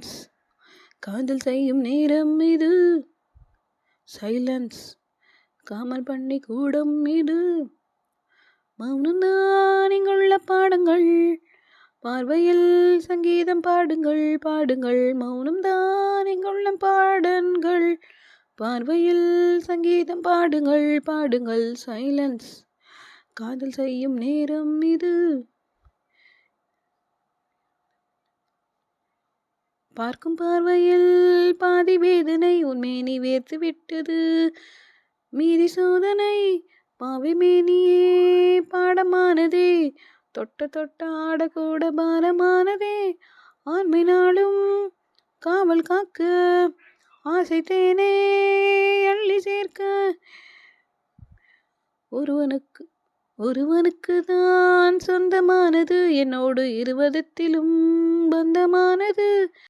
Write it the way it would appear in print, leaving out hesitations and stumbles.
Silence. காதல் செய்யும் நேரம் இது. சைலன்ஸ். காமல் பண்ணி கூடம் இது. மௌனம்தான் இங்குள்ள பாடங்கள். பார்வையில் சங்கீதம் பாடுங்கள் பாடுங்கள். மௌனம்தான் இங்குள்ள பாடல்கள். பார்வையில் சங்கீதம் பாடுங்கள் பாடுங்கள். சைலன்ஸ். காதல் செய்யும் நேரம் இது. பார்க்கும் பார்வையில் பாதி வேதனை. உன்மேனி வேர்த்து விட்டது. மீதி சோதனை. பாவை மேனியே பாடமானதே. தொட்ட தொட்ட ஆடக்கூட பாரமானதே. ஆண்மை நாளும் காவல் காக்க. ஆசை தேனே அள்ளி சேர்க்க. ஒருவனுக்கு தான் சொந்தமானது. என்னோடு இருவதத்திலும் பந்தமானது.